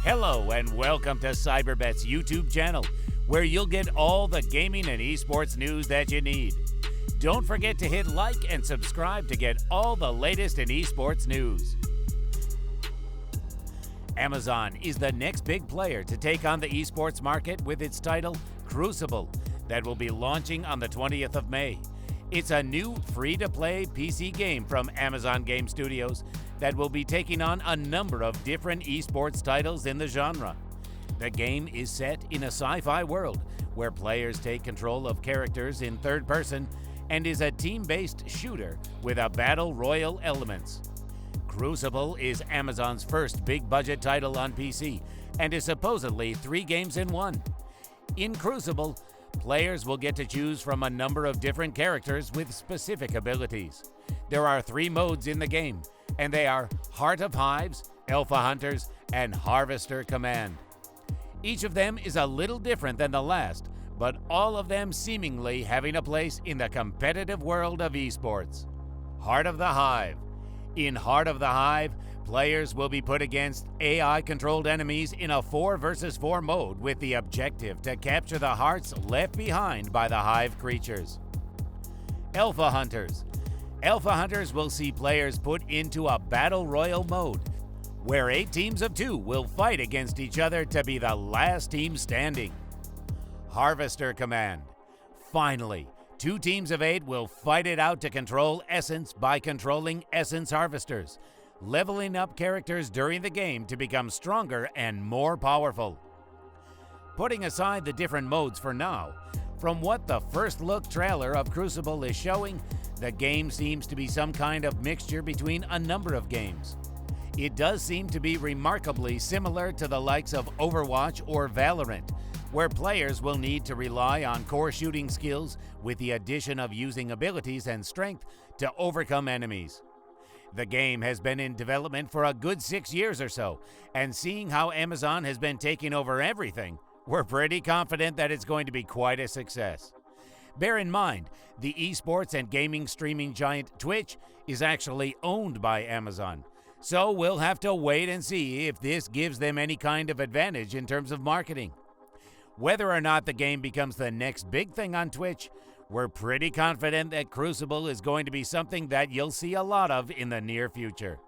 Hello and welcome to CyberBet's YouTube channel, where you'll get all the gaming and esports news that you need. Don't forget to hit like and subscribe to get all the latest in esports news. Amazon is the next big player to take on the esports market with its title, Crucible, that will be launching on the 20th of May. It's a new free-to-play PC game from Amazon Game Studios that will be taking on a number of different esports titles in the genre. The game is set in a sci-fi world where players take control of characters in third person and is a team-based shooter with a battle royale elements. Crucible is Amazon's first big-budget title on PC and is supposedly 3 games in 1. In Crucible, players will get to choose from a number of different characters with specific abilities. There are 3 modes in the game, and they are Heart of Hives, Alpha Hunters, and Harvester Command. Each of them is a little different than the last, but all of them seemingly having a place in the competitive world of esports. Heart of the Hive. In Heart of the Hive, players will be put against AI-controlled enemies in a 4 versus 4 mode with the objective to capture the hearts left behind by the Hive creatures. Alpha Hunters. Alpha Hunters will see players put into a Battle Royale mode, where 8 teams of 2 will fight against each other to be the last team standing. Harvester Command. Finally, 2 teams of 8 will fight it out to control Essence by controlling Essence Harvesters, leveling up characters during the game to become stronger and more powerful. Putting aside the different modes for now, from what the first look trailer of Crucible is showing, the game seems to be some kind of mixture between a number of games. It does seem to be remarkably similar to the likes of Overwatch or Valorant, where players will need to rely on core shooting skills with the addition of using abilities and strength to overcome enemies. The game has been in development for a good 6 years or so, and seeing how Amazon has been taking over everything, we're pretty confident that it's going to be quite a success. Bear in mind, the esports and gaming streaming giant Twitch is actually owned by Amazon, so we'll have to wait and see if this gives them any kind of advantage in terms of marketing. Whether or not the game becomes the next big thing on Twitch, we're pretty confident that Crucible is going to be something that you'll see a lot of in the near future.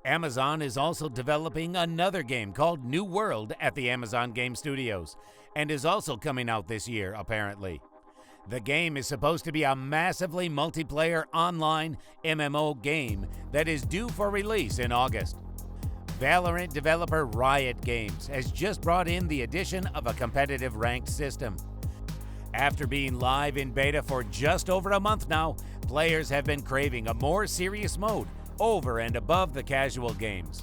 Amazon is also developing another game called New World at the Amazon Game Studios, and is also coming out this year, apparently. The game is supposed to be a massively multiplayer online MMO game that is due for release in August. Valorant developer Riot Games has just brought in the addition of a competitive ranked system. After being live in beta for just over a month now, players have been craving a more serious mode over and above the casual games.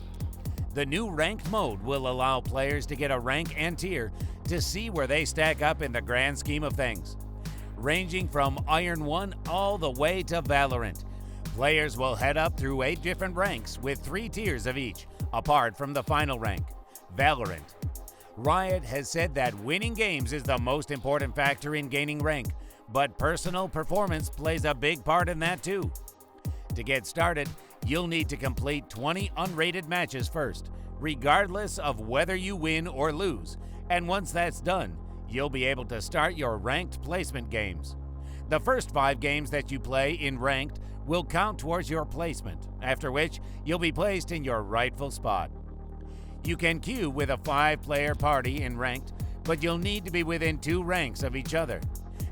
The new ranked mode will allow players to get a rank and tier to see where they stack up in the grand scheme of things. Ranging from Iron 1 all the way to Valorant, players will head up through 8 different ranks with 3 tiers of each, apart from the final rank, Valorant. Riot has said that winning games is the most important factor in gaining rank, but personal performance plays a big part in that too. To get started, you'll need to complete 20 unrated matches first, regardless of whether you win or lose, and once that's done, you'll be able to start your ranked placement games. The first 5 games that you play in ranked will count towards your placement, after which you'll be placed in your rightful spot. You can queue with a 5-player party in ranked, but you'll need to be within 2 ranks of each other.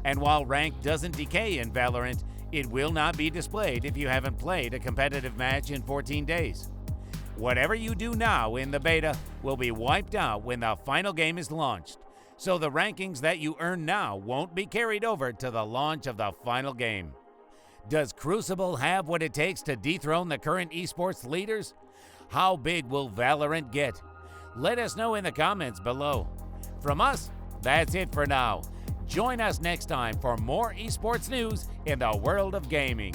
And while rank doesn't decay in Valorant, it will not be displayed if you haven't played a competitive match in 14 days. Whatever you do now in the beta will be wiped out when the final game is launched, so the rankings that you earn now won't be carried over to the launch of the final game. Does Crucible have what it takes to dethrone the current esports leaders? How big will Valorant get? Let us know in the comments below. From us, that's it for now. Join us next time for more esports news in the world of gaming.